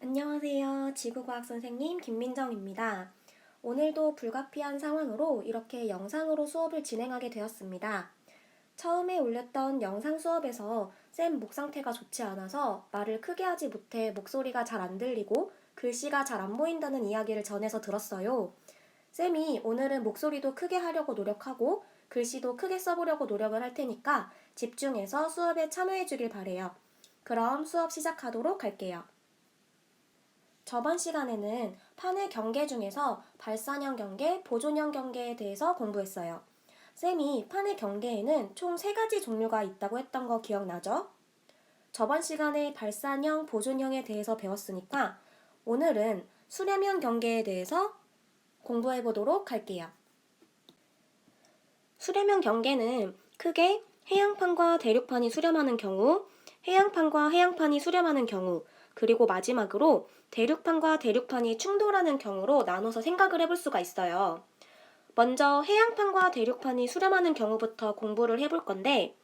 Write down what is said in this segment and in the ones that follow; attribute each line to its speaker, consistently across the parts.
Speaker 1: 안녕하세요. 지구과학 선생님 김민정입니다. 오늘도 불가피한 상황으로 이렇게 영상으로 수업을 진행하게 되었습니다. 처음에 올렸던 영상 수업에서 쌤 목 상태가 좋지 않아서 말을 크게 하지 못해 목소리가 잘 안 들리고 글씨가 잘 안 보인다는 이야기를 전해서 들었어요. 쌤이 오늘은 목소리도 크게 하려고 노력하고 글씨도 크게 써보려고 노력을 할 테니까 집중해서 수업에 참여해 주길 바래요. 그럼 수업 시작하도록 할게요. 저번 시간에는 판의 경계 중에서 발산형 경계, 보존형 경계에 대해서 공부했어요. 쌤이 판의 경계에는 총 3가지 종류가 있다고 했던 거 기억나죠? 저번 시간에 발산형, 보존형에 대해서 배웠으니까 오늘은 수렴형 경계에 대해서 공부해 보도록 할게요. 수렴형 경계는 크게 해양판과 대륙판이 수렴하는 경우, 해양판과 해양판이 수렴하는 경우, 그리고 마지막으로 대륙판과 대륙판이 충돌하는 경우로 나눠서 생각을 해볼 수가 있어요. 먼저 해양판과 대륙판이 수렴하는 경우부터 공부를 해볼 건데,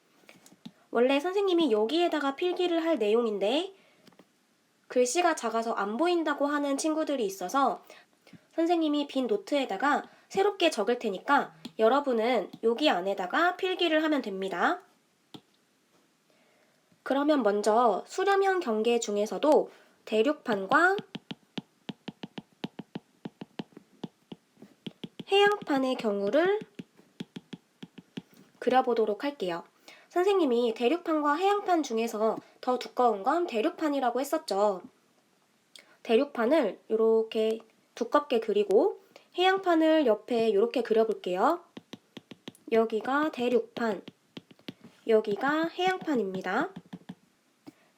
Speaker 1: 원래 선생님이 여기에다가 필기를 할 내용인데 글씨가 작아서 안 보인다고 하는 친구들이 있어서 선생님이 빈 노트에다가 새롭게 적을 테니까 여러분은 여기 안에다가 필기를 하면 됩니다. 그러면 먼저 수렴형 경계 중에서도 대륙판과 해양판의 경우를 그려보도록 할게요. 선생님이 대륙판과 해양판 중에서 더 두꺼운 건 대륙판이라고 했었죠. 대륙판을 이렇게 두껍게 그리고 해양판을 옆에 이렇게 그려볼게요. 여기가 대륙판, 여기가 해양판입니다.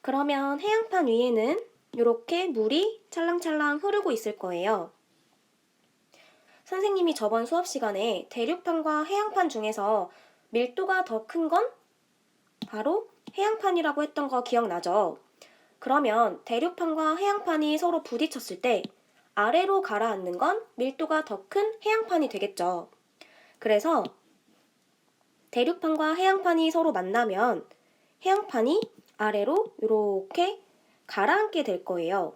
Speaker 1: 그러면 해양판 위에는 이렇게 물이 찰랑찰랑 흐르고 있을 거예요. 선생님이 저번 수업 시간에 대륙판과 해양판 중에서 밀도가 더 큰 건 바로 해양판이라고 했던 거 기억나죠? 그러면 대륙판과 해양판이 서로 부딪혔을 때 아래로 가라앉는 건 밀도가 더 큰 해양판이 되겠죠. 그래서 대륙판과 해양판이 서로 만나면 해양판이 아래로 이렇게 가라앉게 될 거예요.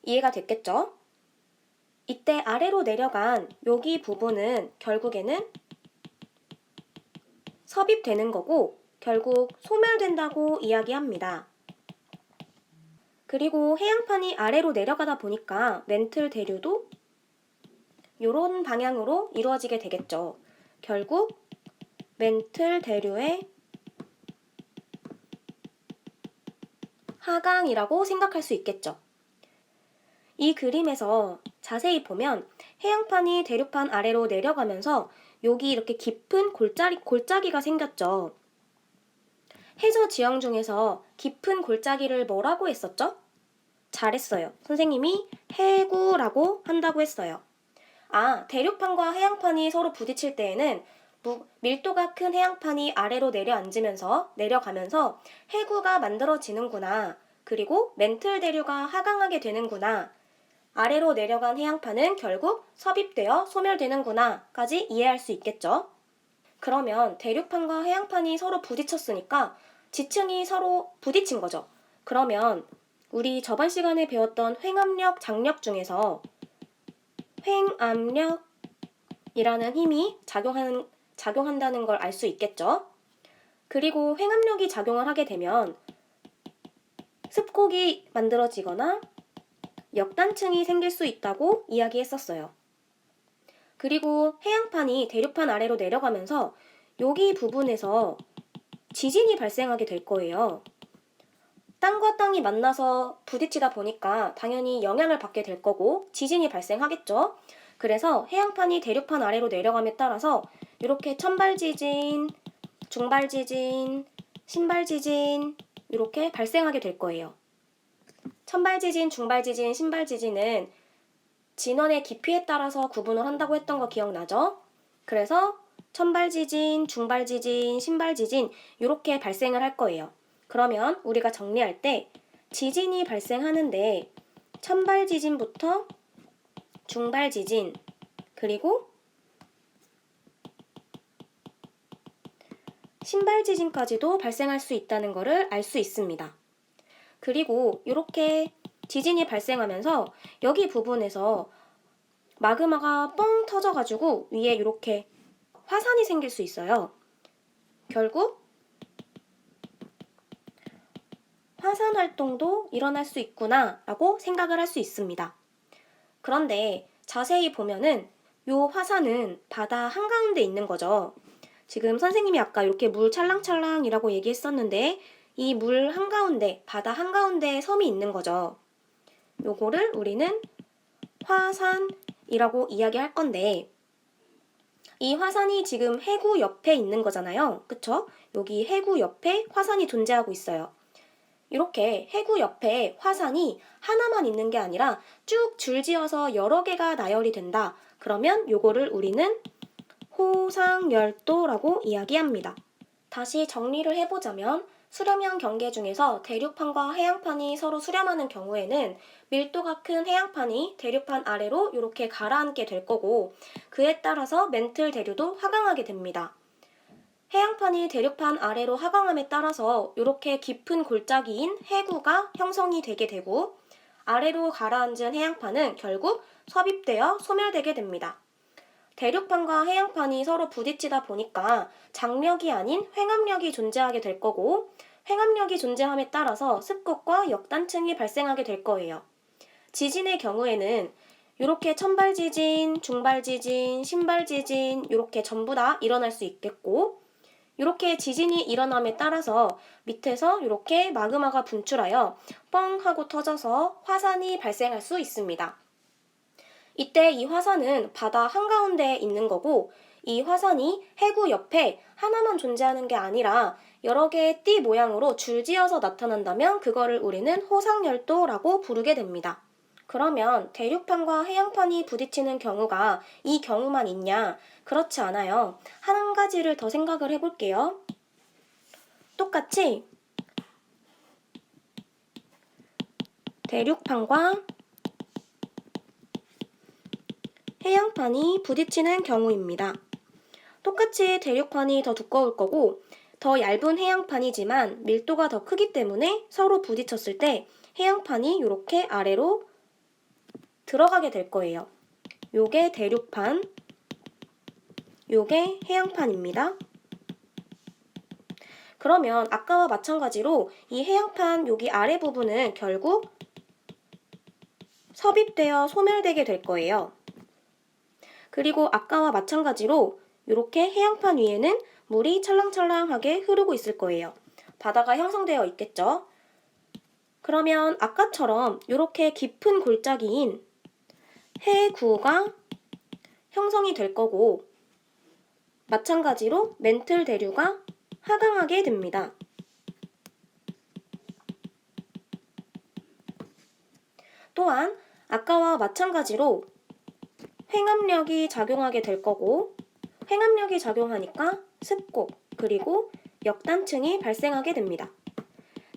Speaker 1: 이해가 됐겠죠? 이때 아래로 내려간 여기 부분은 결국에는 섭입되는 거고 결국 소멸된다고 이야기합니다. 그리고 해양판이 아래로 내려가다 보니까 멘틀 대류도 이런 방향으로 이루어지게 되겠죠. 결국 멘틀 대류의 하강이라고 생각할 수 있겠죠. 이 그림에서 자세히 보면 해양판이 대륙판 아래로 내려가면서 여기 이렇게 깊은 골짜기가 생겼죠. 해저 지형 중에서 깊은 골짜기를 뭐라고 했었죠? 잘했어요. 선생님이 해구라고 한다고 했어요. 대륙판과 해양판이 서로 부딪힐 때에는 밀도가 큰 해양판이 아래로 내려가면서 해구가 만들어지는구나. 그리고 멘틀 대류가 하강하게 되는구나. 아래로 내려간 해양판은 결국 섭입되어 소멸되는구나까지 이해할 수 있겠죠. 그러면 대륙판과 해양판이 서로 부딪혔으니까 지층이 서로 부딪힌 거죠. 그러면 우리 저번 시간에 배웠던 횡압력, 장력 중에서 횡압력이라는 힘이 작용한다는 걸 알 수 있겠죠. 그리고 횡압력이 작용을 하게 되면 습곡이 만들어지거나 역단층이 생길 수 있다고 이야기했었어요. 그리고 해양판이 대륙판 아래로 내려가면서 여기 부분에서 지진이 발생하게 될 거예요. 땅과 땅이 만나서 부딪히다 보니까 당연히 영향을 받게 될 거고 지진이 발생하겠죠. 그래서 해양판이 대륙판 아래로 내려감에 따라서 이렇게 천발지진, 중발지진, 신발지진 이렇게 발생하게 될 거예요. 천발지진, 중발지진, 신발지진은 진원의 깊이에 따라서 구분을 한다고 했던 거 기억나죠? 그래서 천발지진, 중발지진, 신발지진 이렇게 발생을 할 거예요. 그러면 우리가 정리할 때 지진이 발생하는데 천발지진부터 중발지진 그리고 신발지진까지도 발생할 수 있다는 것을 알 수 있습니다. 그리고 이렇게 지진이 발생하면서 여기 부분에서 마그마가 뻥 터져가지고 위에 이렇게 화산이 생길 수 있어요. 결국 화산 활동도 일어날 수 있구나 라고 생각을 할 수 있습니다. 그런데 자세히 보면은 이 화산은 바다 한가운데 있는 거죠. 지금 선생님이 아까 이렇게 물 찰랑찰랑이라고 얘기했었는데 이 물 한가운데, 바다 한가운데에 섬이 있는 거죠. 요거를 우리는 화산이라고 이야기할 건데 이 화산이 지금 해구 옆에 있는 거잖아요. 그쵸? 여기 해구 옆에 화산이 존재하고 있어요. 이렇게 해구 옆에 화산이 하나만 있는 게 아니라 쭉 줄지어서 여러 개가 나열이 된다. 그러면 요거를 우리는 호상열도라고 이야기합니다. 다시 정리를 해보자면 수렴형 경계 중에서 대륙판과 해양판이 서로 수렴하는 경우에는 밀도가 큰 해양판이 대륙판 아래로 이렇게 가라앉게 될 거고 그에 따라서 멘틀 대류도 하강하게 됩니다. 해양판이 대륙판 아래로 하강함에 따라서 이렇게 깊은 골짜기인 해구가 형성이 되게 되고 아래로 가라앉은 해양판은 결국 섭입되어 소멸되게 됩니다. 대륙판과 해양판이 서로 부딪히다 보니까 장력이 아닌 횡압력이 존재하게 될 거고 횡압력이 존재함에 따라서 습곡과 역단층이 발생하게 될 거예요. 지진의 경우에는 이렇게 천발지진, 중발지진, 신발지진 이렇게 전부 다 일어날 수 있겠고 이렇게 지진이 일어남에 따라서 밑에서 이렇게 마그마가 분출하여 뻥 하고 터져서 화산이 발생할 수 있습니다. 이때 이 화산은 바다 한가운데에 있는 거고 이 화산이 해구 옆에 하나만 존재하는 게 아니라 여러 개의 띠 모양으로 줄지어서 나타난다면 그거를 우리는 호상열도라고 부르게 됩니다. 그러면 대륙판과 해양판이 부딪히는 경우가 이 경우만 있냐? 그렇지 않아요. 한 가지를 더 생각을 해볼게요. 똑같이 대륙판과 해양판이 부딪히는 경우입니다. 똑같이 대륙판이 더 두꺼울 거고 더 얇은 해양판이지만 밀도가 더 크기 때문에 서로 부딪혔을 때 해양판이 이렇게 아래로 들어가게 될 거예요. 요게 대륙판, 요게 해양판입니다. 그러면 아까와 마찬가지로 이 해양판 여기 아래 부분은 결국 섭입되어 소멸되게 될 거예요. 그리고 아까와 마찬가지로 이렇게 해양판 위에는 물이 찰랑찰랑하게 흐르고 있을 거예요. 바다가 형성되어 있겠죠. 그러면 아까처럼 이렇게 깊은 골짜기인 해구가 형성이 될 거고 마찬가지로 멘틀 대류가 하강하게 됩니다. 또한 아까와 마찬가지로 횡압력이 작용하게 될 거고 횡압력이 작용하니까 습곡 그리고 역단층이 발생하게 됩니다.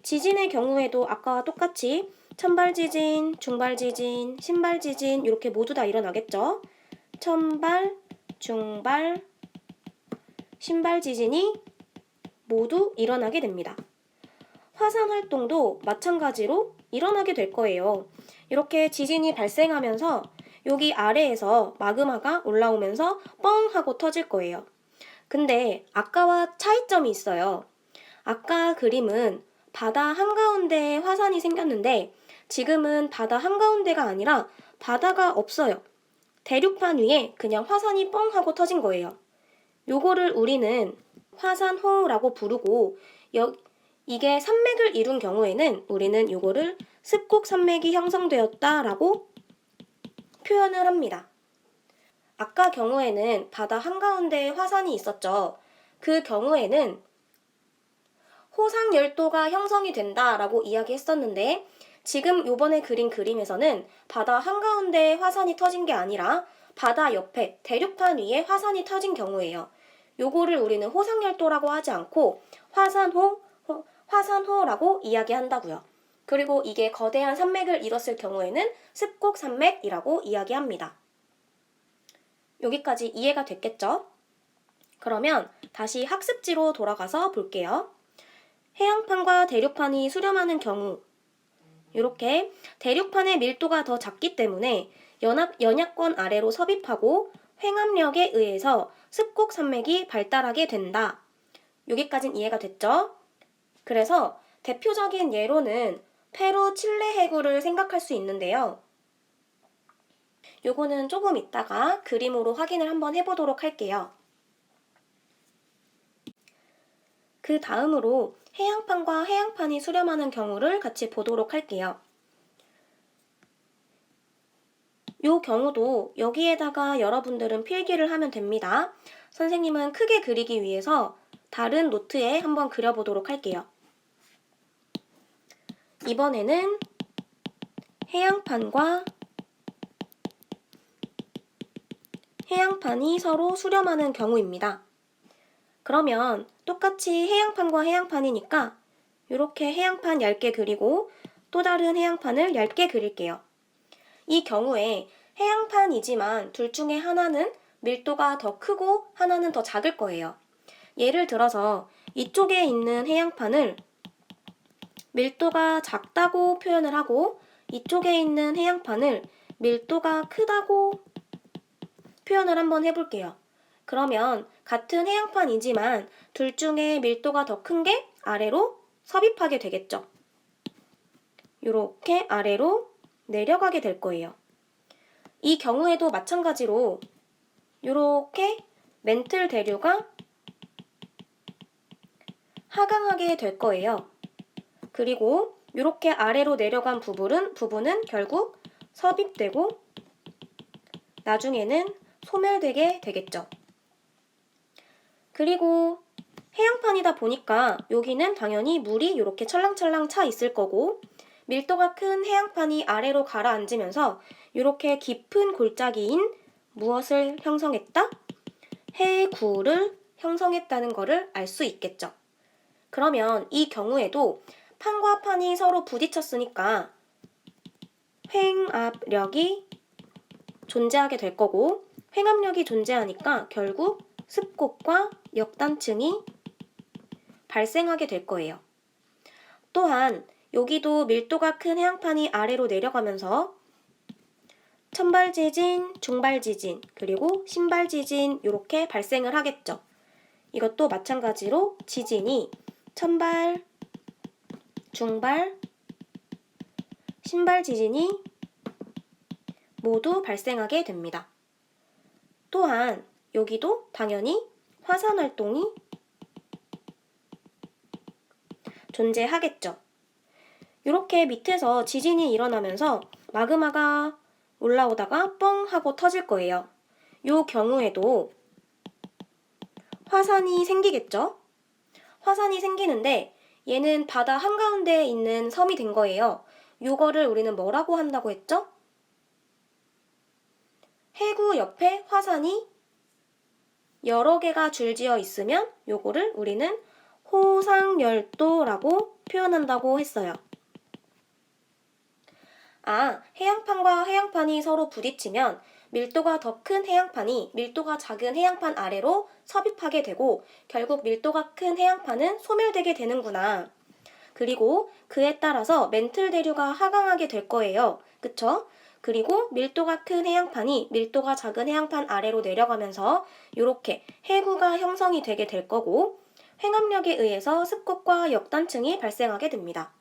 Speaker 1: 지진의 경우에도 아까와 똑같이 천발지진, 중발지진, 신발지진 이렇게 모두 다 일어나겠죠. 천발, 중발, 신발지진이 모두 일어나게 됩니다. 화산 활동도 마찬가지로 일어나게 될 거예요. 이렇게 지진이 발생하면서 여기 아래에서 마그마가 올라오면서 뻥 하고 터질 거예요. 근데 아까와 차이점이 있어요. 아까 그림은 바다 한가운데에 화산이 생겼는데 지금은 바다 한가운데가 아니라 바다가 없어요. 대륙판 위에 그냥 화산이 뻥 하고 터진 거예요. 요거를 우리는 화산호라고 부르고 이게 산맥을 이룬 경우에는 우리는 요거를 습곡 산맥이 형성되었다라고 표현을 합니다. 아까 경우에는 바다 한가운데에 화산이 있었죠. 그 경우에는 호상열도가 형성이 된다라고 이야기했었는데 지금 요번에 그린 그림에서는 바다 한가운데에 화산이 터진 게 아니라 바다 옆에 대륙판 위에 화산이 터진 경우예요. 요거를 우리는 호상열도라고 하지 않고 화산호라고 이야기한다고요. 그리고 이게 거대한 산맥을 이뤘을 경우에는 습곡 산맥이라고 이야기합니다. 여기까지 이해가 됐겠죠? 그러면 다시 학습지로 돌아가서 볼게요. 해양판과 대륙판이 수렴하는 경우 이렇게 대륙판의 밀도가 더 작기 때문에 연약권 아래로 섭입하고 횡압력에 의해서 습곡 산맥이 발달하게 된다. 여기까진 이해가 됐죠? 그래서 대표적인 예로는 페루 칠레 해구를 생각할 수 있는데요. 요거는 조금 이따가 그림으로 확인을 한번 해보도록 할게요. 그 다음으로 해양판과 해양판이 수렴하는 경우를 같이 보도록 할게요. 요 경우도 여기에다가 여러분들은 필기를 하면 됩니다. 선생님은 크게 그리기 위해서 다른 노트에 한번 그려보도록 할게요. 이번에는 해양판이 서로 수렴하는 경우입니다. 그러면 똑같이 해양판과 해양판이니까 이렇게 해양판 얇게 그리고 또 다른 해양판을 얇게 그릴게요. 이 경우에 해양판이지만 둘 중에 하나는 밀도가 더 크고 하나는 더 작을 거예요. 예를 들어서 이쪽에 있는 해양판을 밀도가 작다고 표현을 하고 이쪽에 있는 해양판을 밀도가 크다고 표현을 한번 해볼게요. 그러면 같은 해양판이지만 둘 중에 밀도가 더 큰 게 아래로 섭입하게 되겠죠. 이렇게 아래로 내려가게 될 거예요. 이 경우에도 마찬가지로 이렇게 멘틀 대류가 하강하게 될 거예요. 그리고 이렇게 아래로 내려간 부분은 결국 섭입되고 나중에는 소멸되게 되겠죠. 그리고 해양판이다 보니까 여기는 당연히 물이 이렇게 찰랑찰랑 차 있을 거고 밀도가 큰 해양판이 아래로 가라앉으면서 이렇게 깊은 골짜기인 무엇을 형성했다? 해구를 형성했다는 것을 알 수 있겠죠. 그러면 이 경우에도 판과 판이 서로 부딪혔으니까 횡압력이 존재하게 될 거고 횡압력이 존재하니까 결국 습곡과 역단층이 발생하게 될 거예요. 또한 여기도 밀도가 큰 해양판이 아래로 내려가면서 천발지진, 중발지진, 그리고 신발지진 이렇게 발생을 하겠죠. 이것도 마찬가지로 지진이 천발, 중발, 신발 지진이 모두 발생하게 됩니다. 또한 여기도 당연히 화산 활동이 존재하겠죠. 이렇게 밑에서 지진이 일어나면서 마그마가 올라오다가 뻥 하고 터질 거예요. 이 경우에도 화산이 생기겠죠. 화산이 생기는데 얘는 바다 한가운데에 있는 섬이 된 거예요. 요거를 우리는 뭐라고 한다고 했죠? 해구 옆에 화산이 여러 개가 줄지어 있으면 요거를 우리는 호상열도라고 표현한다고 했어요. 해양판과 해양판이 서로 부딪히면 밀도가 더 큰 해양판이 밀도가 작은 해양판 아래로 섭입하게 되고 결국 밀도가 큰 해양판은 소멸되게 되는구나. 그리고 그에 따라서 멘틀 대류가 하강하게 될 거예요. 그쵸? 그리고 밀도가 큰 해양판이 밀도가 작은 해양판 아래로 내려가면서 이렇게 해구가 형성이 되게 될 거고 횡압력에 의해서 습곡과 역단층이 발생하게 됩니다.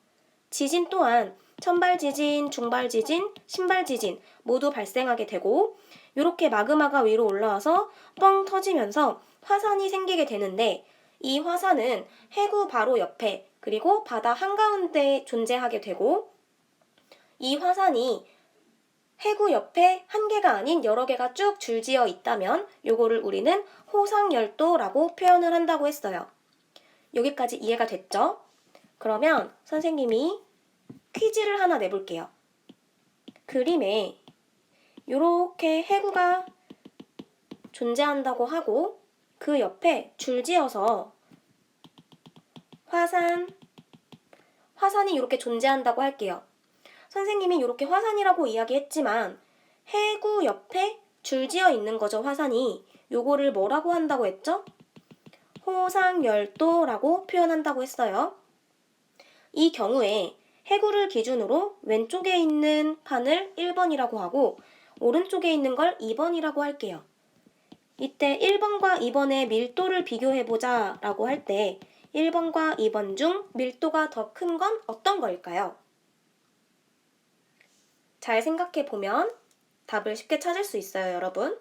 Speaker 1: 지진 또한 천발지진, 중발지진, 신발지진 모두 발생하게 되고 이렇게 마그마가 위로 올라와서 뻥 터지면서 화산이 생기게 되는데 이 화산은 해구 바로 옆에 그리고 바다 한가운데에 존재하게 되고 이 화산이 해구 옆에 한 개가 아닌 여러 개가 쭉 줄지어 있다면 요거를 우리는 호상열도라고 표현을 한다고 했어요. 여기까지 이해가 됐죠? 그러면 선생님이 퀴즈를 하나 내볼게요. 그림에 이렇게 해구가 존재한다고 하고 그 옆에 줄지어서 화산이 이렇게 존재한다고 할게요. 선생님이 이렇게 화산이라고 이야기했지만 해구 옆에 줄지어 있는 거죠, 화산이. 요거를 뭐라고 한다고 했죠? 호상열도라고 표현한다고 했어요. 이 경우에 해구를 기준으로 왼쪽에 있는 판을 1번이라고 하고 오른쪽에 있는 걸 2번이라고 할게요. 이때 1번과 2번의 밀도를 비교해보자 라고 할 때 1번과 2번 중 밀도가 더 큰 건 어떤 걸까요? 잘 생각해보면 답을 쉽게 찾을 수 있어요, 여러분.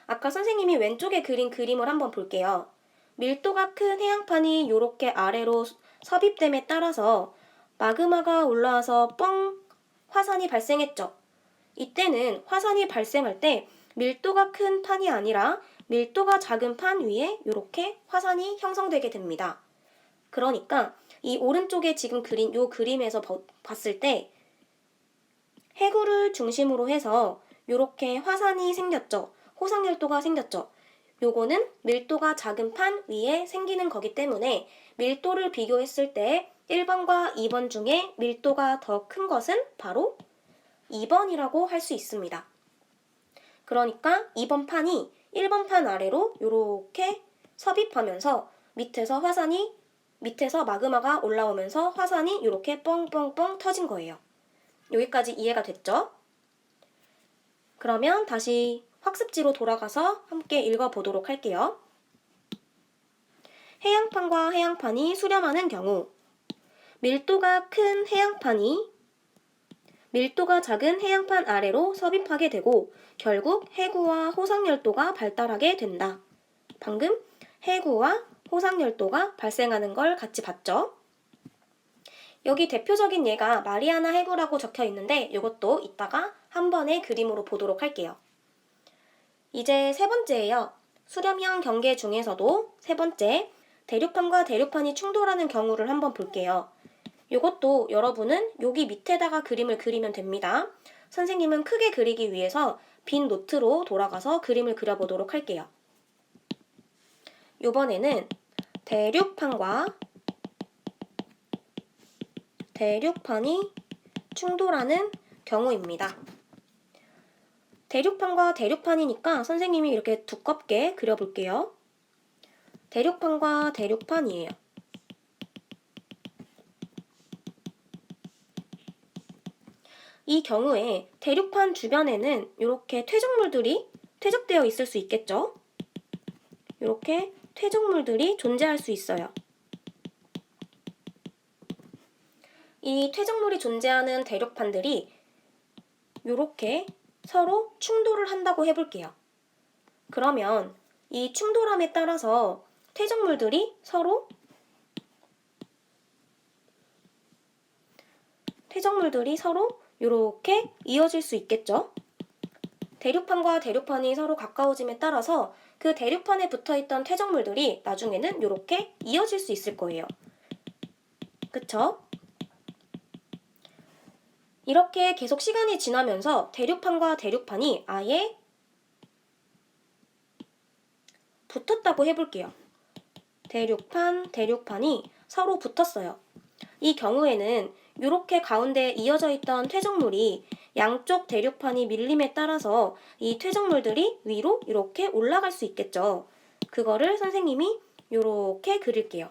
Speaker 1: 아까 선생님이 왼쪽에 그린 그림을 한번 볼게요. 밀도가 큰 해양판이 이렇게 아래로 섭입됨에 따라서 마그마가 올라와서 화산이 발생했죠. 이때는 화산이 발생할 때 밀도가 큰 판이 아니라 밀도가 작은 판 위에 이렇게 화산이 형성되게 됩니다. 그러니까 이 오른쪽에 지금 그린 이 그림에서 봤을 때 해구를 중심으로 해서 이렇게 화산이 생겼죠. 호상열도가 생겼죠. 요거는 밀도가 작은 판 위에 생기는 거기 때문에 밀도를 비교했을 때 1번과 2번 중에 밀도가 더 큰 것은 바로 2번이라고 할 수 있습니다. 그러니까 2번 판이 1번 판 아래로 이렇게 섭입하면서 밑에서 마그마가 올라오면서 화산이 이렇게 뻥뻥뻥 터진 거예요. 여기까지 이해가 됐죠? 그러면 다시 학습지로 돌아가서 함께 읽어보도록 할게요. 해양판과 해양판이 수렴하는 경우 밀도가 큰 해양판이 밀도가 작은 해양판 아래로 섭입하게 되고 결국 해구와 호상열도가 발달하게 된다. 방금 해구와 호상열도가 발생하는 걸 같이 봤죠? 여기 대표적인 예가 마리아나 해구라고 적혀 있는데 이것도 이따가 한 번의 그림으로 보도록 할게요. 이제 세 번째예요. 수렴형 경계 중에서도 세 번째, 대륙판과 대륙판이 충돌하는 경우를 한번 볼게요. 이것도 여러분은 여기 밑에다가 그림을 그리면 됩니다. 선생님은 크게 그리기 위해서 빈 노트로 돌아가서 그림을 그려보도록 할게요. 이번에는 대륙판과 대륙판이 충돌하는 경우입니다. 대륙판과 대륙판이니까 선생님이 이렇게 두껍게 그려볼게요. 대륙판과 대륙판이에요. 이 경우에 대륙판 주변에는 이렇게 퇴적물들이 퇴적되어 있을 수 있겠죠? 이렇게 퇴적물들이 존재할 수 있어요. 이 퇴적물이 존재하는 대륙판들이 이렇게 서로 충돌을 한다고 해볼게요. 그러면 이 충돌함에 따라서 퇴적물들이 서로 이렇게 이어질 수 있겠죠? 대륙판과 대륙판이 서로 가까워짐에 따라서 그 대륙판에 붙어있던 퇴적물들이 나중에는 이렇게 이어질 수 있을 거예요. 그쵸? 이렇게 계속 시간이 지나면서 대륙판과 대륙판이 아예 붙었다고 해볼게요. 대륙판이 서로 붙었어요. 이 경우에는 이렇게 가운데 이어져 있던 퇴적물이 양쪽 대륙판이 밀림에 따라서 이 퇴적물들이 위로 이렇게 올라갈 수 있겠죠. 그거를 선생님이 이렇게 그릴게요.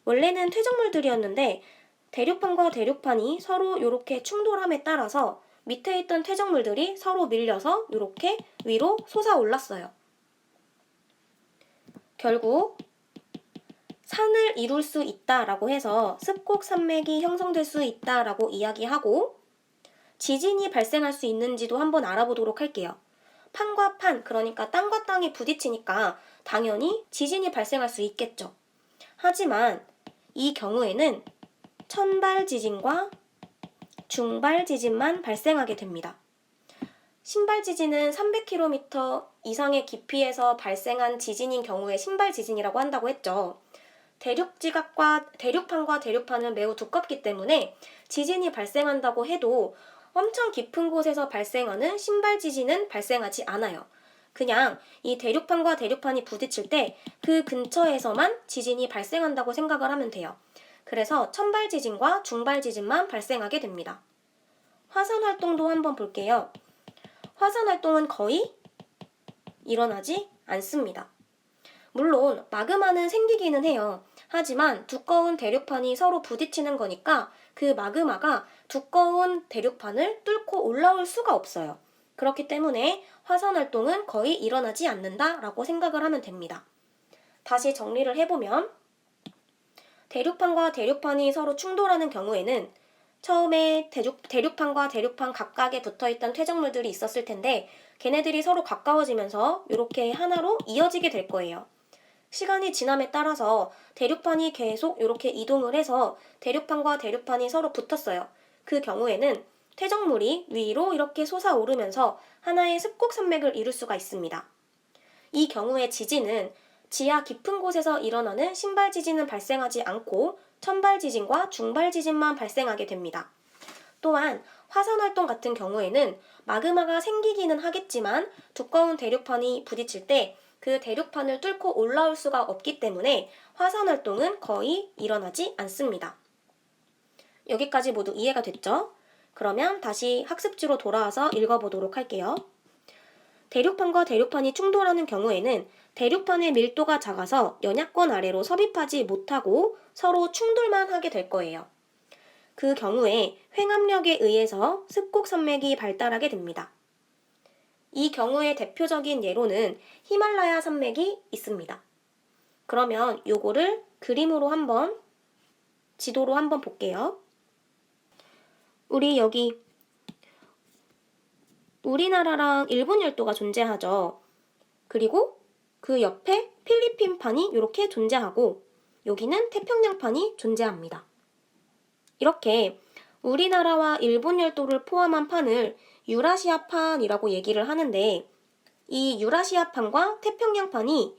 Speaker 1: 원래는 퇴적물들이었는데 대륙판과 대륙판이 서로 이렇게 충돌함에 따라서 밑에 있던 퇴적물들이 서로 밀려서 이렇게 위로 솟아올랐어요. 결국 산을 이룰 수 있다라고 해서 습곡 산맥이 형성될 수 있다라고 이야기하고 지진이 발생할 수 있는지도 한번 알아보도록 할게요. 판과 판, 그러니까 땅과 땅이 부딪히니까 당연히 지진이 발생할 수 있겠죠. 하지만 이 경우에는 천발 지진과 중발 지진만 발생하게 됩니다. 신발 지진은 300km 이상의 깊이에서 발생한 지진인 경우에 신발 지진이라고 한다고 했죠. 대륙판과 대륙판은 매우 두껍기 때문에 지진이 발생한다고 해도 엄청 깊은 곳에서 발생하는 신발 지진은 발생하지 않아요. 그냥 이 대륙판과 대륙판이 부딪힐 때 그 근처에서만 지진이 발생한다고 생각을 하면 돼요. 그래서 천발 지진과 중발 지진만 발생하게 됩니다. 화산 활동도 한번 볼게요. 화산 활동은 거의 일어나지 않습니다. 물론 마그마는 생기기는 해요. 하지만 두꺼운 대륙판이 서로 부딪히는 거니까 그 마그마가 두꺼운 대륙판을 뚫고 올라올 수가 없어요. 그렇기 때문에 화산 활동은 거의 일어나지 않는다라고 생각을 하면 됩니다. 다시 정리를 해보면 대륙판과 대륙판이 서로 충돌하는 경우에는 처음에 대륙판과 대륙판 각각에 붙어있던 퇴적물들이 있었을 텐데 걔네들이 서로 가까워지면서 이렇게 하나로 이어지게 될 거예요. 시간이 지남에 따라서 대륙판이 계속 이렇게 이동을 해서 대륙판과 대륙판이 서로 붙었어요. 그 경우에는 퇴적물이 위로 이렇게 솟아오르면서 하나의 습곡산맥을 이룰 수가 있습니다. 이 경우의 지진은 지하 깊은 곳에서 일어나는 신발 지진은 발생하지 않고 천발 지진과 중발 지진만 발생하게 됩니다. 또한 화산 활동 같은 경우에는 마그마가 생기기는 하겠지만 두꺼운 대륙판이 부딪힐 때 그 대륙판을 뚫고 올라올 수가 없기 때문에 화산 활동은 거의 일어나지 않습니다. 여기까지 모두 이해가 됐죠? 그러면 다시 학습지로 돌아와서 읽어보도록 할게요. 대륙판과 대륙판이 충돌하는 경우에는 대륙판의 밀도가 작아서 연약권 아래로 섭입하지 못하고 서로 충돌만 하게 될 거예요. 그 경우에 횡압력에 의해서 습곡산맥이 발달하게 됩니다. 이 경우의 대표적인 예로는 히말라야 산맥이 있습니다. 그러면 요거를 그림으로 한번 지도로 한번 볼게요. 우리 여기 우리나라랑 일본 열도가 존재하죠. 그리고 그 옆에 필리핀판이 이렇게 존재하고 여기는 태평양판이 존재합니다. 이렇게 우리나라와 일본 열도를 포함한 판을 유라시아판이라고 얘기를 하는데 이 유라시아판과 태평양판이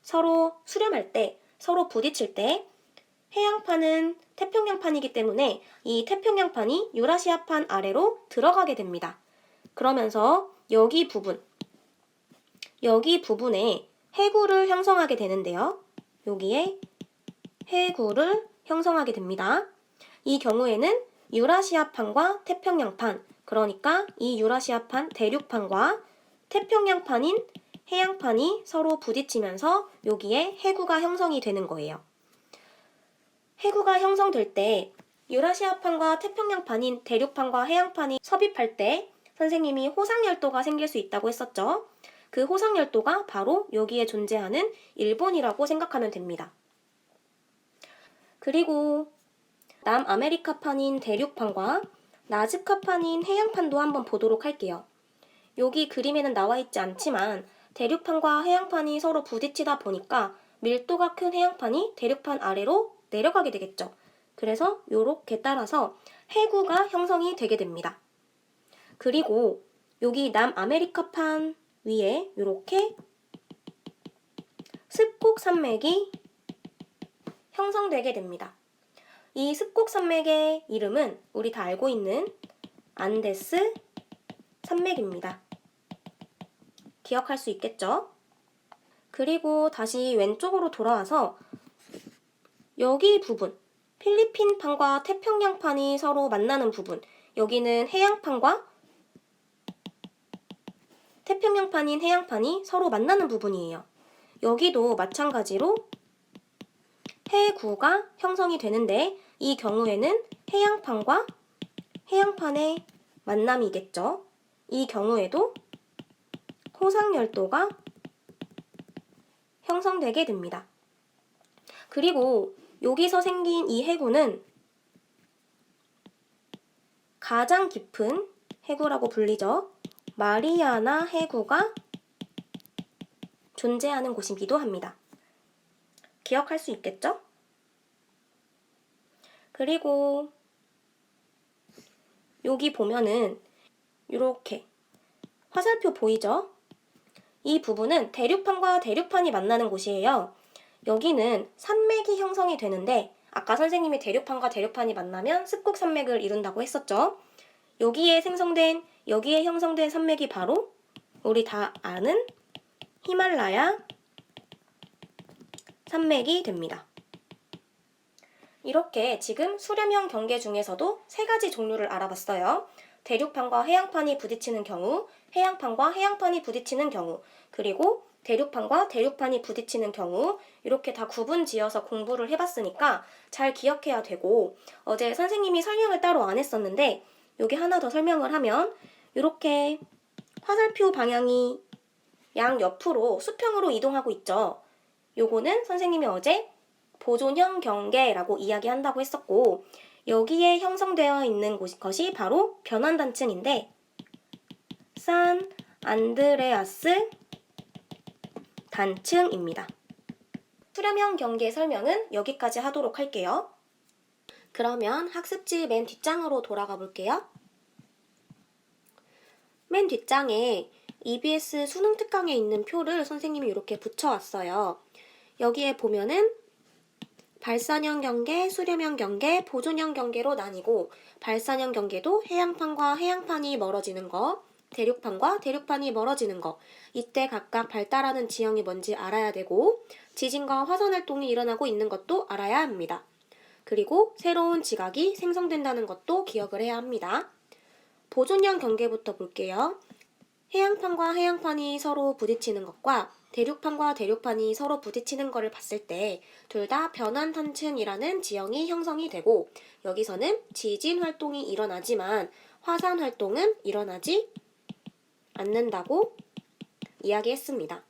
Speaker 1: 서로 수렴할 때, 서로 부딪힐 때 해양판은 태평양판이기 때문에 이 태평양판이 유라시아판 아래로 들어가게 됩니다. 그러면서 여기 부분에 해구를 형성하게 되는데요. 여기에 해구를 형성하게 됩니다. 이 경우에는 유라시아판과 태평양판, 그러니까 이 유라시아판 대륙판과 태평양판인 해양판이 서로 부딪히면서 여기에 해구가 형성이 되는 거예요. 해구가 형성될 때 유라시아판과 태평양판인 대륙판과 해양판이 섭입할 때 선생님이 호상열도가 생길 수 있다고 했었죠. 그 호상열도가 바로 여기에 존재하는 일본이라고 생각하면 됩니다. 그리고 남아메리카판인 대륙판과 나즈카판인 해양판도 한번 보도록 할게요. 여기 그림에는 나와 있지 않지만 대륙판과 해양판이 서로 부딪히다 보니까 밀도가 큰 해양판이 대륙판 아래로 내려가게 되겠죠. 그래서 이렇게 따라서 해구가 형성이 되게 됩니다. 그리고 여기 남아메리카판 위에 이렇게 습곡산맥이 형성되게 됩니다. 이 습곡산맥의 이름은 우리 다 알고 있는 안데스 산맥입니다. 기억할 수 있겠죠? 그리고 다시 왼쪽으로 돌아와서 여기 부분, 필리핀판과 태평양판이 서로 만나는 부분, 여기는 해양판과 태평양판인 해양판이 서로 만나는 부분이에요. 여기도 마찬가지로 해구가 형성이 되는데 이 경우에는 해양판과 해양판의 만남이겠죠. 이 경우에도 호상열도가 형성되게 됩니다. 그리고 여기서 생긴 이 해구는 가장 깊은 해구라고 불리죠. 마리아나 해구가 존재하는 곳이기도 합니다. 기억할 수 있겠죠? 그리고 여기 보면은 이렇게 화살표 보이죠? 이 부분은 대륙판과 대륙판이 만나는 곳이에요. 여기는 산맥이 형성이 되는데 아까 선생님이 대륙판과 대륙판이 만나면 습곡산맥을 이룬다고 했었죠. 여기에 형성된 산맥이 바로 우리 다 아는 히말라야 산맥이 됩니다. 이렇게 지금 수렴형 경계 중에서도 3가지 종류를 알아봤어요. 대륙판과 해양판이 부딪히는 경우, 해양판과 해양판이 부딪히는 경우, 그리고 대륙판과 대륙판이 부딪히는 경우 이렇게 다 구분 지어서 공부를 해봤으니까 잘 기억해야 되고, 어제 선생님이 설명을 따로 안 했었는데 여기 하나 더 설명을 하면 이렇게 화살표 방향이 양 옆으로 수평으로 이동하고 있죠. 요거는 선생님이 어제 보존형 경계라고 이야기한다고 했었고, 여기에 형성되어 있는 것이 바로 변환단층인데 산 안드레아스 단층입니다. 수렴형 경계 설명은 여기까지 하도록 할게요. 그러면 학습지 맨 뒷장으로 돌아가 볼게요. 맨 뒷장에 EBS 수능 특강에 있는 표를 선생님이 이렇게 붙여왔어요. 여기에 보면은 발산형 경계, 수렴형 경계, 보존형 경계로 나뉘고, 발산형 경계도 해양판과 해양판이 멀어지는 거, 대륙판과 대륙판이 멀어지는 거, 이때 각각 발달하는 지형이 뭔지 알아야 되고, 지진과 화산 활동이 일어나고 있는 것도 알아야 합니다. 그리고 새로운 지각이 생성된다는 것도 기억을 해야 합니다. 보존형 경계부터 볼게요. 해양판과 해양판이 서로 부딪히는 것과 대륙판과 대륙판이 서로 부딪히는 것을 봤을 때 둘 다 변환단층이라는 지형이 형성이 되고, 여기서는 지진 활동이 일어나지만 화산 활동은 일어나지 않는다고 이야기했습니다.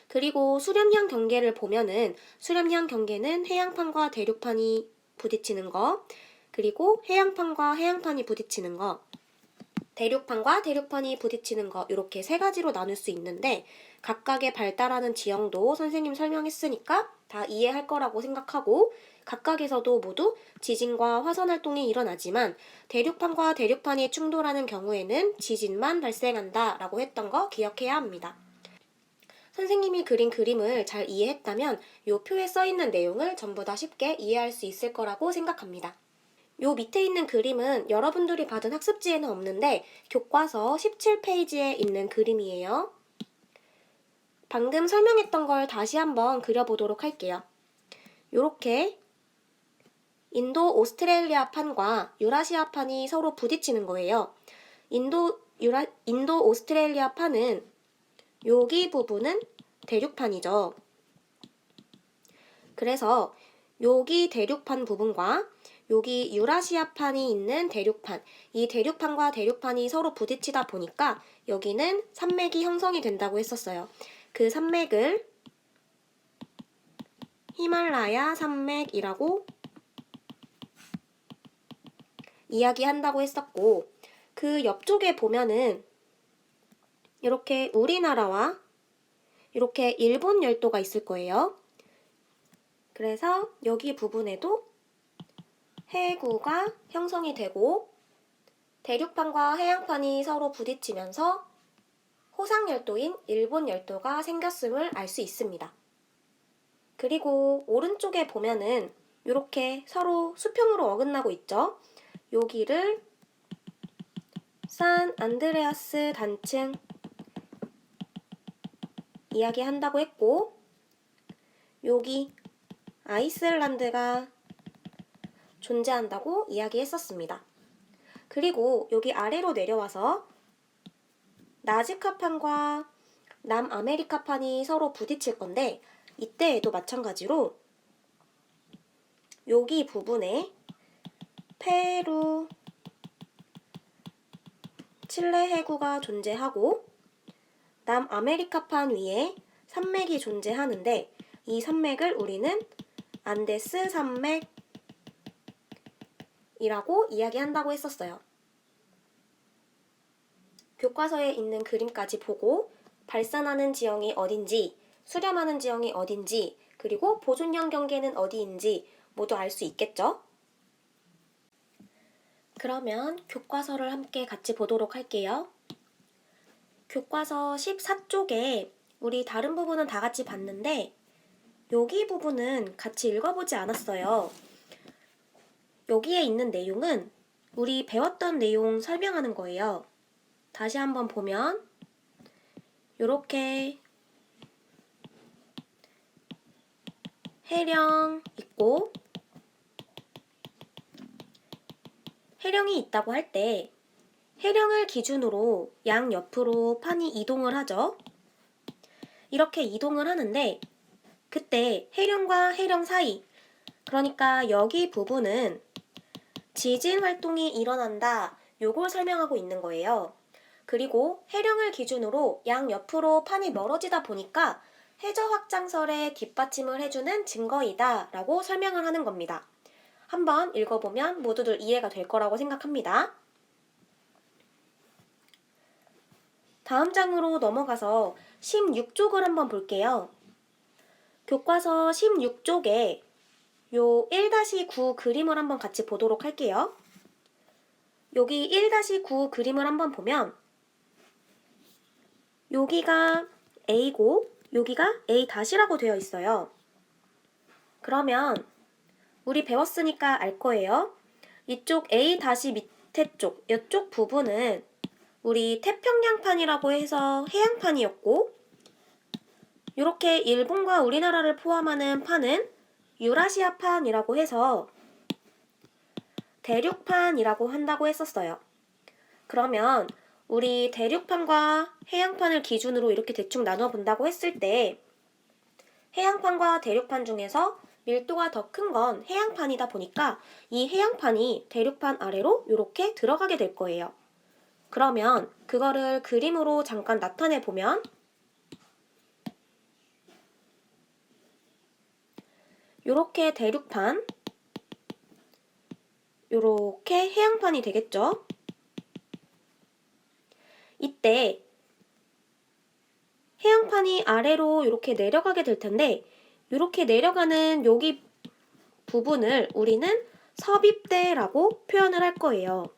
Speaker 1: 그리고 수렴형 경계를 보면은 수렴형 경계는 해양판과 대륙판이 부딪히는 거, 그리고 해양판과 해양판이 부딪히는 거, 대륙판과 대륙판이 부딪히는 거, 이렇게 세 가지로 나눌 수 있는데 각각의 발달하는 지형도 선생님 설명했으니까 다 이해할 거라고 생각하고, 각각에서도 모두 지진과 화산 활동이 일어나지만 대륙판과 대륙판이 충돌하는 경우에는 지진만 발생한다 라고 했던 거 기억해야 합니다. 선생님이 그린 그림을 잘 이해했다면 이 표에 써있는 내용을 전부 다 쉽게 이해할 수 있을 거라고 생각합니다. 요 밑에 있는 그림은 여러분들이 받은 학습지에는 없는데 교과서 17페이지에 있는 그림이에요. 방금 설명했던 걸 다시 한번 그려보도록 할게요. 요렇게 인도 오스트레일리아 판과 유라시아 판이 서로 부딪히는 거예요. 인도 오스트레일리아 판은 여기 부분은 대륙판이죠. 그래서 여기 대륙판 부분과 여기 유라시아판이 있는 대륙판, 이 대륙판과 대륙판이 서로 부딪히다 보니까 여기는 산맥이 형성이 된다고 했었어요. 그 산맥을 히말라야 산맥이라고 이야기한다고 했었고, 그 옆쪽에 보면은 이렇게 우리나라와 이렇게 일본 열도가 있을 거예요. 그래서 여기 부분에도 해구가 형성이 되고 대륙판과 해양판이 서로 부딪히면서 호상열도인 일본 열도가 생겼음을 알 수 있습니다. 그리고 오른쪽에 보면은 이렇게 서로 수평으로 어긋나고 있죠. 여기를 산 안드레아스 단층 이야기한다고 했고, 여기 아이슬란드가 존재한다고 이야기했었습니다. 그리고 여기 아래로 내려와서 나즈카판과 남아메리카판이 서로 부딪힐 건데, 이때에도 마찬가지로 여기 부분에 페루, 칠레 해구가 존재하고 남아메리카판 위에 산맥이 존재하는데, 이 산맥을 우리는 안데스 산맥이라고 이야기한다고 했었어요. 교과서에 있는 그림까지 보고 발산하는 지형이 어딘지, 수렴하는 지형이 어딘지, 그리고 보존형 경계는 어디인지 모두 알 수 있겠죠? 그러면 교과서를 함께 같이 보도록 할게요. 교과서 14쪽에 우리 다른 부분은 다 같이 봤는데 여기 부분은 같이 읽어보지 않았어요. 여기에 있는 내용은 우리 배웠던 내용 설명하는 거예요. 다시 한번 보면 이렇게 해령 있고, 해령이 있다고 할 때 해령을 기준으로 양 옆으로 판이 이동을 하죠. 이렇게 이동을 하는데 그때 해령과 해령 사이, 그러니까 여기 부분은 지진 활동이 일어난다, 요걸 설명하고 있는 거예요. 그리고 해령을 기준으로 양옆으로 판이 멀어지다 보니까 해저 확장설에 뒷받침을 해주는 증거이다 라고 설명을 하는 겁니다. 한번 읽어보면 모두들 이해가 될 거라고 생각합니다. 다음 장으로 넘어가서 16쪽을 한번 볼게요. 교과서 16쪽에 요 1-9 그림을 한번 같이 보도록 할게요. 여기 1-9 그림을 한번 보면 여기가 A고 여기가 A-라고 되어 있어요. 그러면 우리 배웠으니까 알 거예요. 이쪽 A- 밑에 쪽, 이쪽 부분은 우리 태평양판이라고 해서 해양판이었고 이렇게 일본과 우리나라를 포함하는 판은 유라시아판이라고 해서 대륙판이라고 한다고 했었어요. 그러면 우리 대륙판과 해양판을 기준으로 이렇게 대충 나눠본다고 했을 때 해양판과 대륙판 중에서 밀도가 더 큰 건 해양판이다 보니까 이 해양판이 대륙판 아래로 이렇게 들어가게 될 거예요. 그러면 그거를 그림으로 잠깐 나타내 보면 이렇게 대륙판, 이렇게 해양판이 되겠죠? 이때 해양판이 아래로 이렇게 내려가게 될 텐데 이렇게 내려가는 여기 부분을 우리는 섭입대라고 표현을 할 거예요.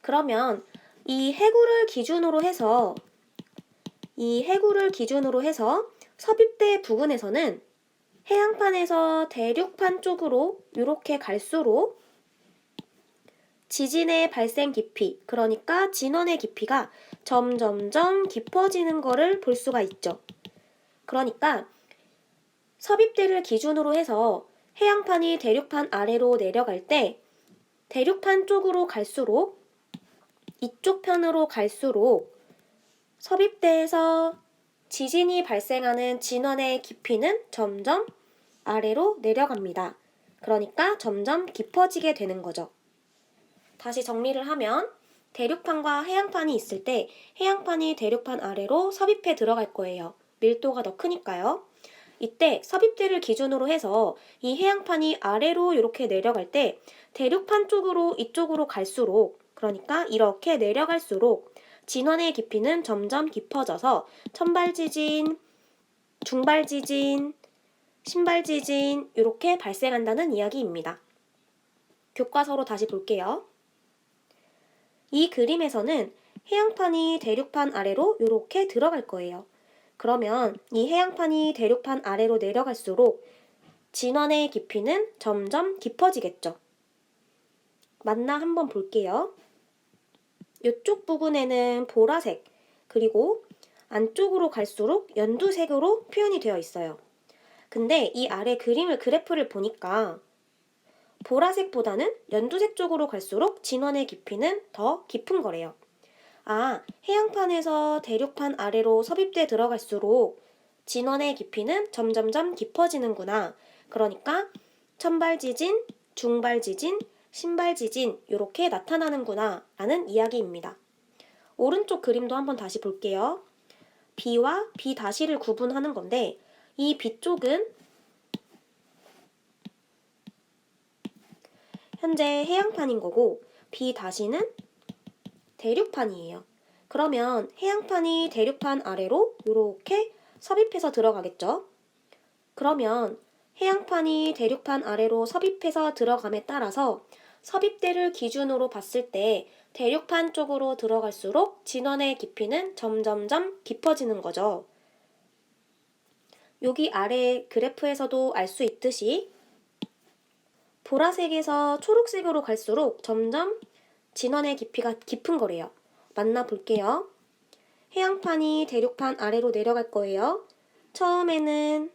Speaker 1: 그러면 이 해구를 기준으로 해서 섭입대 부근에서는 해양판에서 대륙판 쪽으로 이렇게 갈수록 지진의 발생 깊이, 그러니까 진원의 깊이가 점점점 깊어지는 거를 볼 수가 있죠. 그러니까 섭입대를 기준으로 해서 해양판이 대륙판 아래로 내려갈 때 대륙판 쪽으로 갈수록 이쪽 편으로 갈수록 섭입대에서 지진이 발생하는 진원의 깊이는 점점 아래로 내려갑니다. 그러니까 점점 깊어지게 되는 거죠. 다시 정리를 하면 대륙판과 해양판이 있을 때 해양판이 대륙판 아래로 섭입해 들어갈 거예요. 밀도가 더 크니까요. 이때 섭입대를 기준으로 해서 이 해양판이 아래로 이렇게 내려갈 때 대륙판 쪽으로 이쪽으로 갈수록, 그러니까 이렇게 내려갈수록 진원의 깊이는 점점 깊어져서 천발지진, 중발지진, 신발지진 이렇게 발생한다는 이야기입니다. 교과서로 다시 볼게요. 이 그림에서는 해양판이 대륙판 아래로 이렇게 들어갈 거예요. 그러면 이 해양판이 대륙판 아래로 내려갈수록 진원의 깊이는 점점 깊어지겠죠. 맞나 한번 볼게요. 이쪽 부분에는 보라색, 그리고 안쪽으로 갈수록 연두색으로 표현이 되어 있어요. 근데 이 아래 그래프를 보니까 보라색보다는 연두색 쪽으로 갈수록 진원의 깊이는 더 깊은 거래요. 아, 해양판에서 대륙판 아래로 섭입돼 들어갈수록 진원의 깊이는 점점점 깊어지는구나. 그러니까 천발지진, 중발지진, 신발지진 이렇게 나타나는구나 라는 이야기입니다. 오른쪽 그림도 한번 다시 볼게요. B와 B-를 구분하는 건데 이 B 쪽은 현재 해양판인 거고 B-는 대륙판이에요. 그러면 해양판이 대륙판 아래로 이렇게 섭입해서 들어가겠죠. 그러면 해양판이 대륙판 아래로 섭입해서 들어감에 따라서 섭입대를 기준으로 봤을 때 대륙판 쪽으로 들어갈수록 진원의 깊이는 점점점 깊어지는 거죠. 여기 아래 그래프에서도 알 수 있듯이 보라색에서 초록색으로 갈수록 점점 진원의 깊이가 깊은 거래요. 만나 볼게요. 해양판이 대륙판 아래로 내려갈 거예요. 처음에는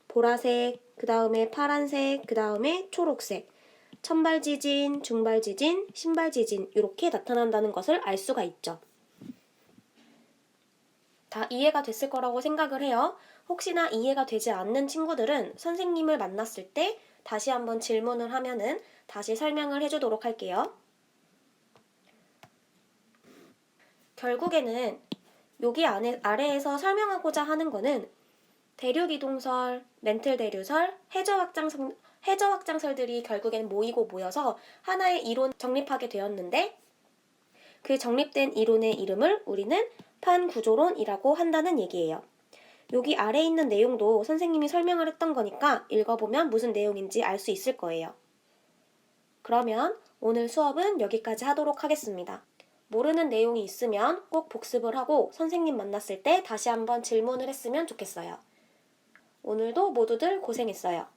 Speaker 1: 보라색, 그 다음에 파란색, 그 다음에 초록색, 천발지진, 중발지진, 신발지진 이렇게 나타난다는 것을 알 수가 있죠. 다 이해가 됐을 거라고 생각을 해요. 혹시나 이해가 되지 않는 친구들은 선생님을 만났을 때 다시 한번 질문을 하면은 다시 설명을 해주도록 할게요. 결국에는 여기 아래에서 설명하고자 하는 거는 대륙이동설, 렌틀 대류설, 해저 확장설들이 결국엔 모이고 모여서 하나의 이론 정립하게 되었는데 그 정립된 이론의 이름을 우리는 판구조론이라고 한다는 얘기예요. 여기 아래에 있는 내용도 선생님이 설명을 했던 거니까 읽어보면 무슨 내용인지 알 수 있을 거예요. 그러면 오늘 수업은 여기까지 하도록 하겠습니다. 모르는 내용이 있으면 꼭 복습을 하고 선생님 만났을 때 다시 한번 질문을 했으면 좋겠어요. 오늘도 모두들 고생했어요.